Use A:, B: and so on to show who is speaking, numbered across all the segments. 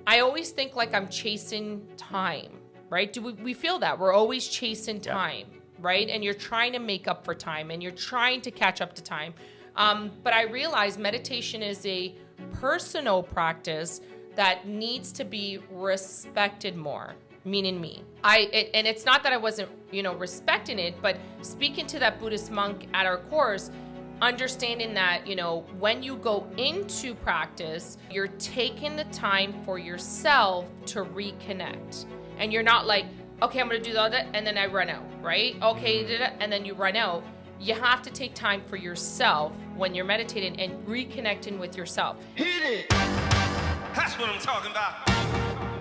A: I always think like I'm chasing time, right? Do we feel that? We're always chasing time, right? And you're trying to make up for time and you're trying to catch up to time. But I realize meditation is a personal practice that needs to be respected more, meaning me. And it's not that I wasn't, respecting it, but speaking to that Buddhist monk at our course, understanding that, when you go into practice, you're taking the time for yourself to reconnect. And you're not like, okay, I'm going to do that, and then I run out, right? Okay, and then you run out. You have to take time for yourself when you're meditating and reconnecting with yourself.
B: Hit it! That's what I'm talking about.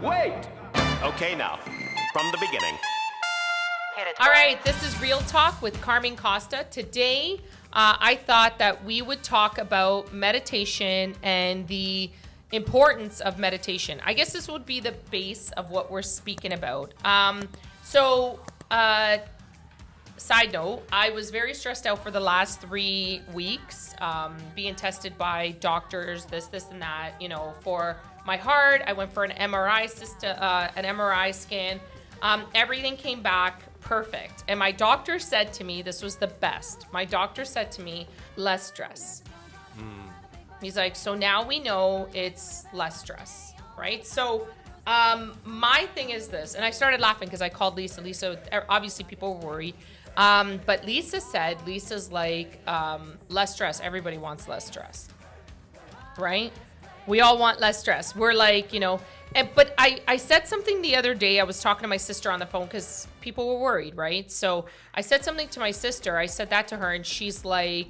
B: Wait!
C: Okay, now, from the beginning.
A: All right, this is Real Talk with Carmen Costa. Today, I thought that we would talk about meditation and the importance of meditation. I guess this would be the base of what we're speaking about. Side note, I was very stressed out for the last 3 weeks, being tested by doctors, this and that, for my heart. I went for an MRI scan. Everything came back perfect. And my doctor said to me, this was the best. My doctor said to me, less stress. He's like, so now we know it's less stress, right? So my thing is this, and I started laughing because I called Lisa. Lisa, obviously people were worried. But Lisa's like, less stress. Everybody wants less stress, right? We all want less stress. We're like, but I said something the other day. I was talking to my sister on the phone because people were worried, right? So I said something to my sister. I said that to her, and she's like,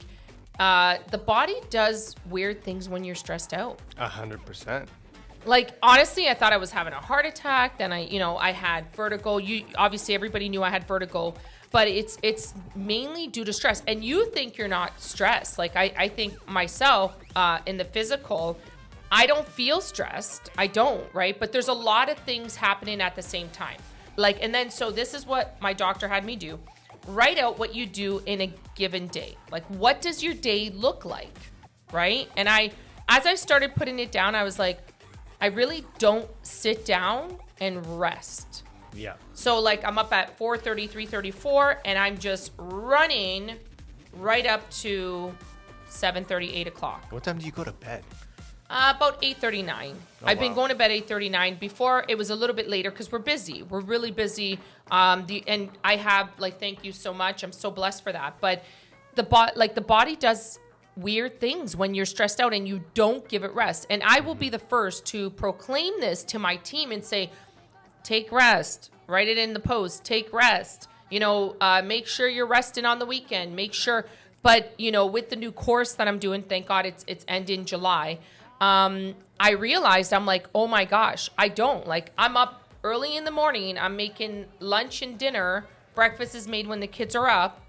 A: the body does weird things when you're stressed out.
D: 100%.
A: Like, honestly, I thought I was having a heart attack. Then I had vertigo. Obviously everybody knew I had vertigo, but it's mainly due to stress. And you think you're not stressed. Like I think myself, in the physical, I don't feel stressed. I don't, right? But there's a lot of things happening at the same time. So this is what my doctor had me do. Write out what you do in a given day. Like, what does your day look like, right? And as I started putting it down, I was like, I really don't sit down and rest.
D: Yeah.
A: So like I'm up at 4:30, 3:34, and I'm just running right up to 7:30, 8 o'clock.
D: What time do you go to bed?
A: About 8:39. I've been going to bed 8:39. Before it was a little bit later because we're busy. We're really busy. And I have thank you so much. I'm so blessed for that. But the body does weird things when you're stressed out and you don't give it rest. And I will be the first to proclaim this to my team and say, take rest. Write it in the post. Take rest. Make sure you're resting on the weekend. Make sure. But with the new course that I'm doing, thank God it's ending July. I realized I'm like, oh my gosh, I don't. I'm up early in the morning. I'm making lunch and dinner. Breakfast is made when the kids are up.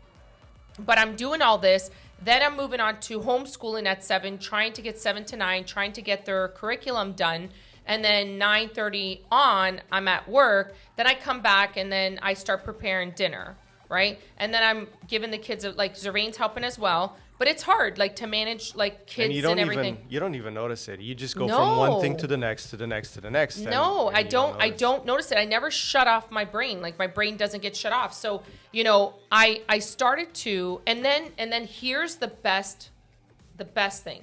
A: But I'm doing all this. Then I'm moving on to homeschooling at 7, trying to get 7 to 9, trying to get their curriculum done. And then 9:30 on, I'm at work. Then I come back and then I start preparing dinner, right? And then I'm giving the kids, Zervain's helping as well. But it's hard, to manage, kids and everything.
D: You don't even notice it. You just go from one thing to the next, to the next, to the next.
A: No, I don't notice it. I never shut off my brain. My brain doesn't get shut off. So, I started to, and then here's the best thing.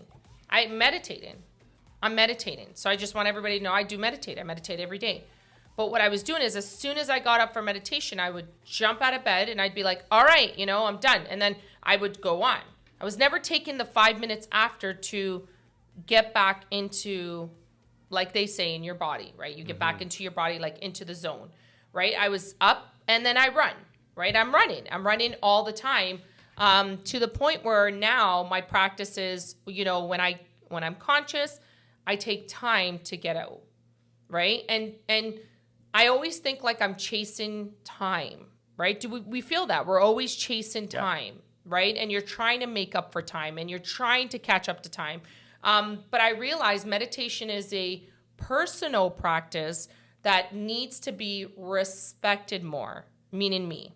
A: I'm meditating. So I just want everybody to know I do meditate. I meditate every day. But what I was doing is as soon as I got up for meditation, I would jump out of bed and I'd be like, all right, I'm done. And then I would go on. I was never taking the 5 minutes after to get back into, like they say, in your body, right? You get back into your body, into the zone, right? I was up and then I run, right? I'm running all the time, to the point where now my practice is, when I'm conscious, I take time to get out, right? And I always think I'm chasing time, right? Do we feel that? We're always chasing time. Yeah. Right? And you're trying to make up for time and you're trying to catch up to time. But I realize meditation is a personal practice that needs to be respected more, meaning me.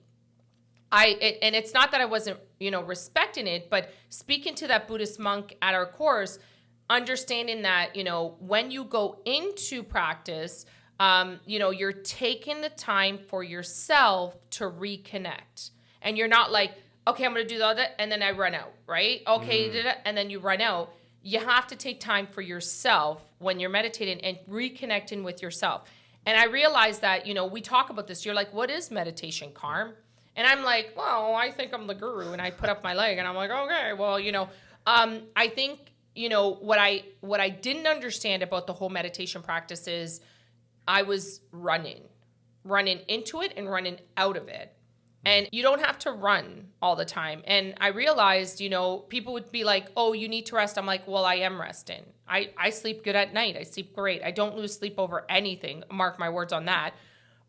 A: And it's not that I wasn't, respecting it, but speaking to that Buddhist monk at our course, understanding that, when you go into practice, you're taking the time for yourself to reconnect. And you're not like, okay, I'm going to do all that, and then I run out, right? Okay, and then you run out. You have to take time for yourself when you're meditating and reconnecting with yourself. And I realized that, we talk about this. You're like, what is meditation, Carm? And I'm like, well, I think I'm the guru. And I put up my leg and I'm like, okay, well, I think, what I didn't understand about the whole meditation practice is I was running into it and running out of it. And you don't have to run all the time. And I realized, people would be like, oh, you need to rest. I'm like, well, I am resting. I sleep good at night. I sleep great. I don't lose sleep over anything. Mark my words on that.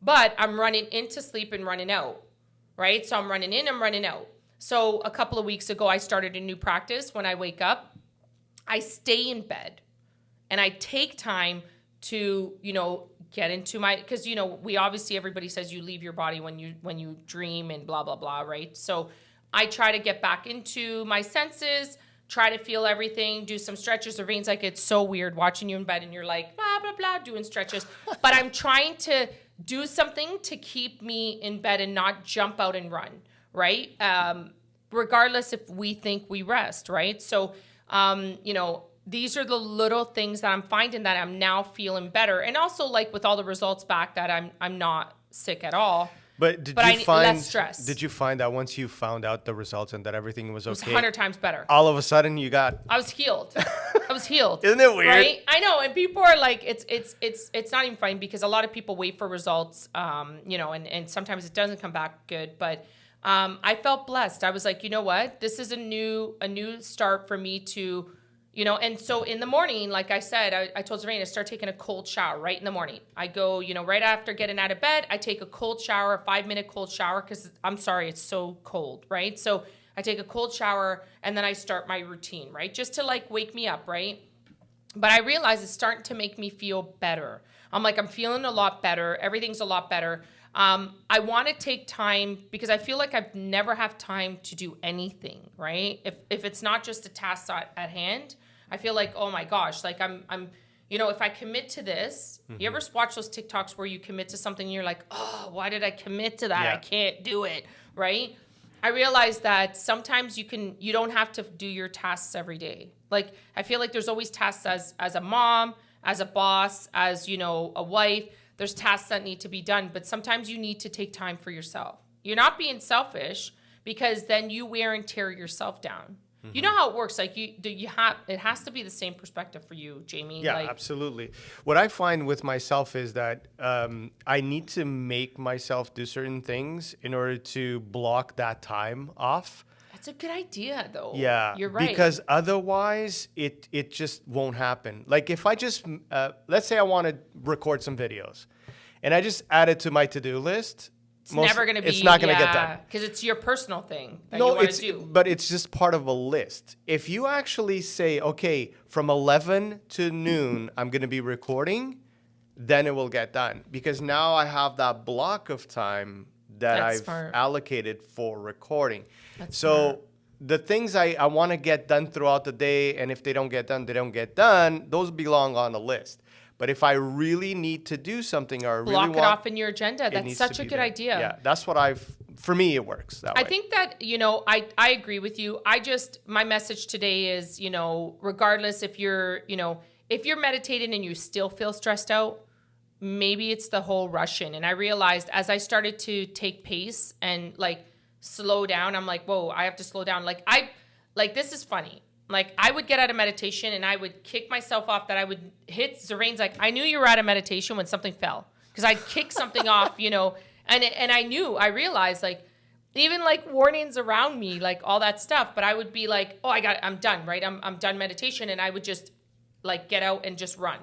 A: But I'm running into sleep and running out, right? So I'm running in, I'm running out. So a couple of weeks ago, I started a new practice. When I wake up, I stay in bed and I take time to, get into because, we obviously, everybody says you leave your body when you dream and blah, blah, blah, right? So I try to get back into my senses, try to feel everything, do some stretches. Raveen's like, it's so weird watching you in bed and you're like, blah, blah, blah, doing stretches. But I'm trying to do something to keep me in bed and not jump out and run, right? Regardless if we think we rest, right? So, these are the little things that I'm finding that I'm now feeling better. And also, like, with all the results back, that I'm not sick at all.
D: But did
A: I
D: you find
A: less stress.
D: Did you find that once you found out the results and that everything was okay,
A: it was 100 times better.
D: all of a sudden
A: I was healed. I was healed.
D: Isn't it weird?
A: Right? I know. And people are like, it's not even funny because a lot of people wait for results, and sometimes it doesn't come back good. But I felt blessed. I was like, you know what? This is a new start for me to, and so in the morning, like I said, I told Zareen to start taking a cold shower right in the morning. I go, right after getting out of bed, I take a cold shower, a 5-minute cold shower, because I'm sorry, it's so cold, right? So I take a cold shower and then I start my routine, right? Just to like wake me up, right? But I realize it's starting to make me feel better. I'm feeling a lot better. Everything's a lot better. I want to take time because I feel like I've never have time to do anything, right? If it's not just a task at hand, I feel like, oh my gosh, like I'm if I commit to this, you ever watch those TikToks where you commit to something and you're like, oh, why did I commit to that?
D: Yeah.
A: I can't do it, right? I realized that sometimes you don't have to do your tasks every day. Like, I feel like there's always tasks as a mom, as a boss, as, a wife. There's tasks that need to be done, but sometimes you need to take time for yourself. You're not being selfish because then you wear and tear yourself down. You know how it works. Like it has to be the same perspective for you, Jamie.
D: Yeah, absolutely. What I find with myself is that I need to make myself do certain things in order to block that time off.
A: That's a good idea, though.
D: Yeah,
A: you're right.
D: Because otherwise, it just won't happen. Like if I just let's say I want to record some videos, and I just add it to my to-do list.
A: It's never going to be.
D: It's not going to get done
A: because it's your personal thing that you want to do.
D: But it's just part of a list. If you actually say, okay, from 11 to noon, I'm going to be recording, then it will get done. Because now I have that block of time that
A: That's
D: I've
A: smart.
D: allocated for recording.
A: That's
D: so
A: smart.
D: the things I want to get done throughout the day, and if they don't get done, they don't get done, those belong on the list. But if I really need to do something or I really
A: Block
D: want
A: it off in your agenda. That's
D: needs
A: such
D: to
A: a
D: be
A: good
D: there.
A: idea.
D: Yeah, that's what for me, it works that way.
A: I think that, I agree with you. My message today is, regardless if you're meditating and you still feel stressed out, maybe it's the whole rushing. And I realized as I started to take pace and like slow down, I'm like, whoa, I have to slow down. This is funny. Like I would get out of meditation and I would kick myself off that I would hit Zareen's like, I knew you were out of meditation when something fell. Because I'd kick something off, and I realized like, even like warnings around me, like all that stuff. But I would be like, oh, I'm done, right? I'm done meditation. And I would just like get out and just run.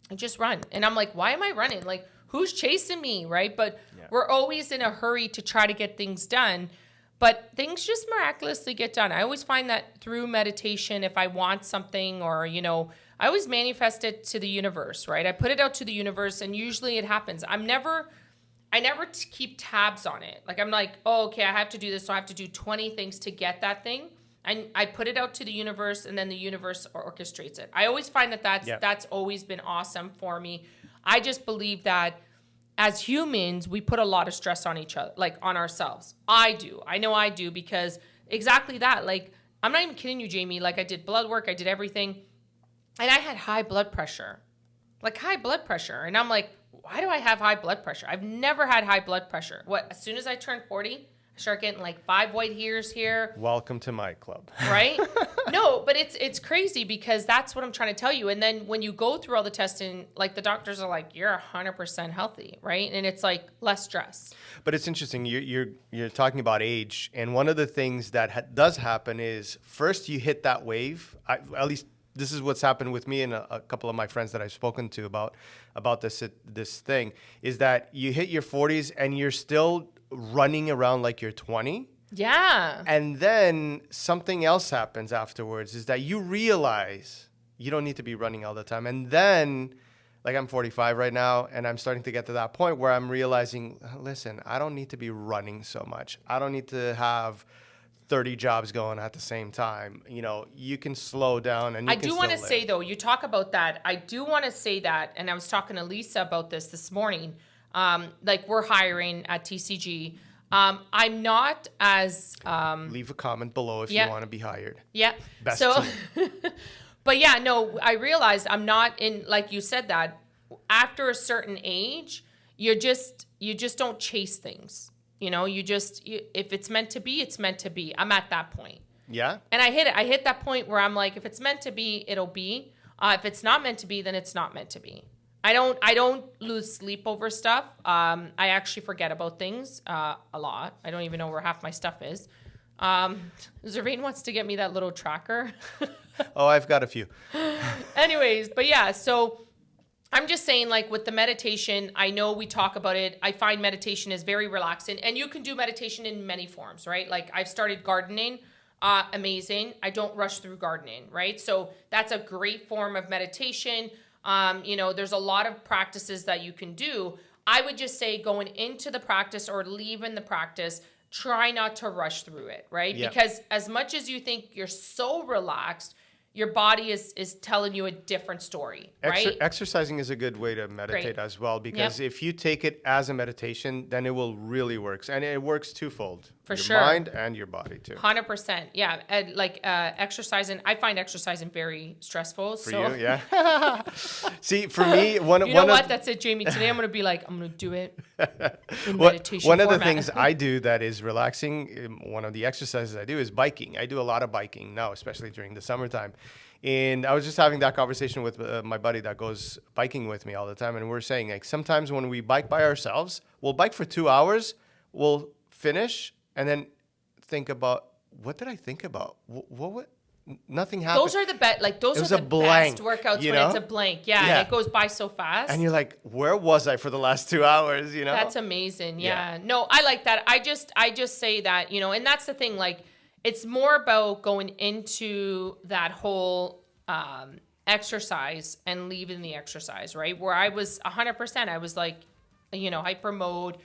A: And I'm like, why am I running? Like, who's chasing me, right? But we're always in a hurry to try to get things done. But things just miraculously get done. I always find that through meditation, if I want something or, I always manifest it to the universe, right? I put it out to the universe and usually it happens. I never keep tabs on it. Like I'm like, oh, okay, I have to do this. So I have to do 20 things to get that thing. And I put it out to the universe, and then the universe orchestrates it. I always find that that's always been awesome for me. I just believe that as humans, we put a lot of stress on each other, like on ourselves. I do. I know I do, because exactly that. Like, I'm not even kidding you, Jamie. Like, I did blood work, I did everything, and I had high blood pressure. Like, high blood pressure. And I'm like, why do I have high blood pressure? I've never had high blood pressure. As soon as I turned 40, I start getting like 5 white hairs here.
D: Welcome to my club.
A: Right? No, but it's crazy, because that's what I'm trying to tell you. And then when you go through all the testing, like, the doctors are like, you're 100% healthy, right? And it's like less stress.
D: But it's interesting. You're talking about age, and one of the things that does happen is first you hit that wave. At least this is what's happened with me and a couple of my friends that I've spoken to about this thing, is that you hit your 40s and you're still running around like you're 20.
A: Yeah.
D: And then something else happens afterwards, is that you realize you don't need to be running all the time. And then, like, I'm 45 right now, and I'm starting to get to that point where I'm realizing, listen, I don't need to be running so much. I don't need to have 30 jobs going at the same time. You know, you can slow down, and
A: I do want to say, though, you talk about that. I do want to say that, and I was talking to Lisa about this morning. Like, we're hiring at TCG. I'm not as...
D: Leave a comment below if you want to be hired.
A: Yeah.
D: Best
A: so,
D: team.
A: But yeah, no, I realized I'm not in, like you said, that after a certain age, you just don't chase things. You know, if it's meant to be, it's meant to be. I'm at that point.
D: Yeah.
A: And I hit that point where I'm like, if it's meant to be, it'll be. If it's not meant to be, then it's not meant to be. I don't lose sleep over stuff. I actually forget about things a lot. I don't even know where half my stuff is. Zervane wants to get me that little tracker.
D: Oh, I've got a few.
A: Anyways, but yeah, so I'm just saying, like, with the meditation, I know we talk about it. I find meditation is very relaxing, and you can do meditation in many forms, right? Like, I've started gardening. Amazing. I don't rush through gardening, right? So that's a great form of meditation. You know, there's a lot of practices that you can do. I would just say, going into the practice or leaving the practice, try not to rush through it, right?
D: Yeah.
A: Because as much as you think you're so relaxed, your body is telling you a different story, right?
D: Exercising is a good way to meditate as well, because if you take it as a meditation, then it will really work. And it works twofold.
A: For
D: your
A: sure.
D: mind and your body too.
A: 100%. Yeah. And like exercising, I find exercising very stressful.
D: For you, yeah. See, for me, one
A: what?
D: of
A: That's it, Jamie. Today I'm going to be like, I'm going to do it in meditation
D: One of the
A: format.
D: things I do that is relaxing, one of the exercises I do is biking. I do a lot of biking now, especially during the summertime. And I was just having that conversation with my buddy that goes biking with me all the time. And we're saying, like, sometimes when we bike by ourselves, we'll bike for 2 hours, we'll finish, and then think about, what did I think about? What nothing happened.
A: Those are the best. Like, those
D: It
A: are
D: was
A: the
D: a blank,
A: best workouts
D: you
A: when
D: know?
A: it's a blank. Yeah,
D: Yeah.
A: and it goes by so fast.
D: And you're like, where was I for the last 2 hours? You know,
A: That's amazing. Yeah. No, I like that. I just say that, you know, and that's the thing. Like, it's more about going into that whole exercise and leaving the exercise, right? Where I was 100%. I was like, you know, hyper mode.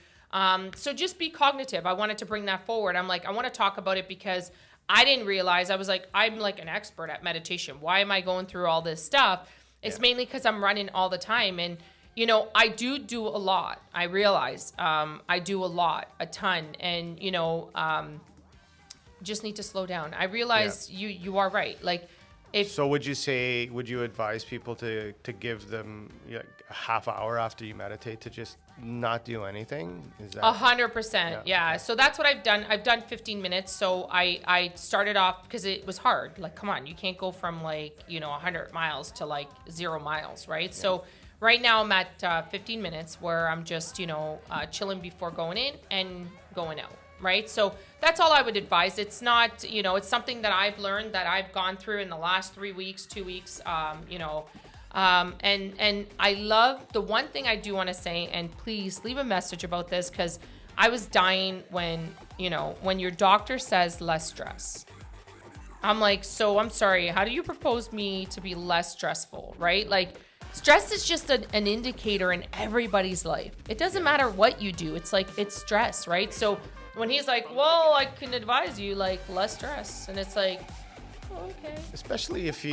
A: So just be cognitive. I wanted to bring that forward. I'm like, I want to talk about it because I didn't realize, I was like, I'm like an expert at meditation. Why am I going through all this stuff? It's mainly because I'm running all the time. And, you know, I do a lot. I realize I do a ton. And, you know, just need to slow down. I realize you are right. Like,
D: so would you advise people to give them like a half hour after you meditate to just not do anything? Is that
A: 100%? Yeah. So that's what I've done. I've done 15 minutes. So I started off because it was hard. Like, come on, you can't go from like, you know, 100 miles to like 0 miles, right? Yeah. So right now I'm at 15 minutes where I'm just, you know, chilling before going in and going out. Right. So that's all I would advise. It's not, you know, it's something that I've learned, that I've gone through in the last 3 weeks, 2 weeks, you know, and I love the one thing I do want to say, and please leave a message about this, because I was dying when, you know, when your doctor says less stress. I'm like, so I'm sorry, how do you propose me to be less stressful? Right. Like, stress is just an indicator in everybody's life. It doesn't matter what you do. It's like, it's stress. Right. So when he's like, well, I can advise you like less stress, and it's like, oh, okay.
D: Especially if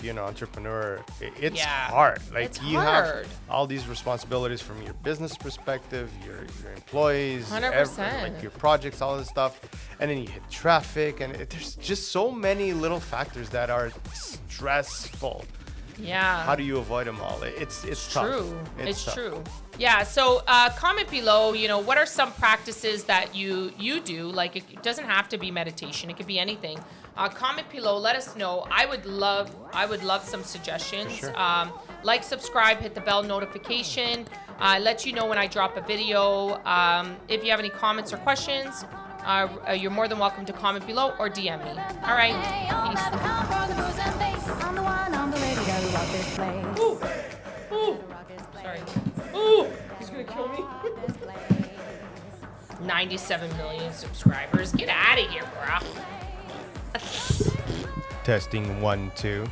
D: you're an entrepreneur, it's
A: Yeah.
D: hard. Like
A: It's
D: you
A: hard.
D: have all these responsibilities from your business perspective, your employees,
A: 100%.
D: like your projects, all this stuff, and then you hit traffic, and there's just so many little factors that are stressful.
A: Yeah.
D: How do you avoid them all? It's tough.
A: True. It's
D: tough.
A: true. Yeah. So comment below. What are some practices that you do? Like it doesn't have to be meditation. It could be anything. Comment below. Let us know. I would love some suggestions.
D: For sure.
A: Like, subscribe, hit the bell notification. Let you know when I drop a video. If you have any comments or questions, you're more than welcome to comment below or DM me. All right. Peace. Ooh. Ooh. Sorry. Ooh. He's gonna kill me. 97 million subscribers. Get out of here, bro.
D: Testing 1, 2.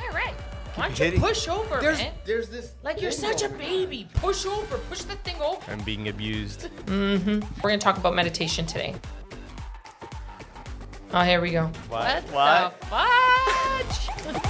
A: All right. Why don't you
D: hitting-
A: push over, man?
D: There's this.
A: Like you're such a baby. Push over. Push the thing over.
D: I'm being abused.
A: We're gonna talk about meditation today. Oh, here we go.
D: What?
A: The fudge?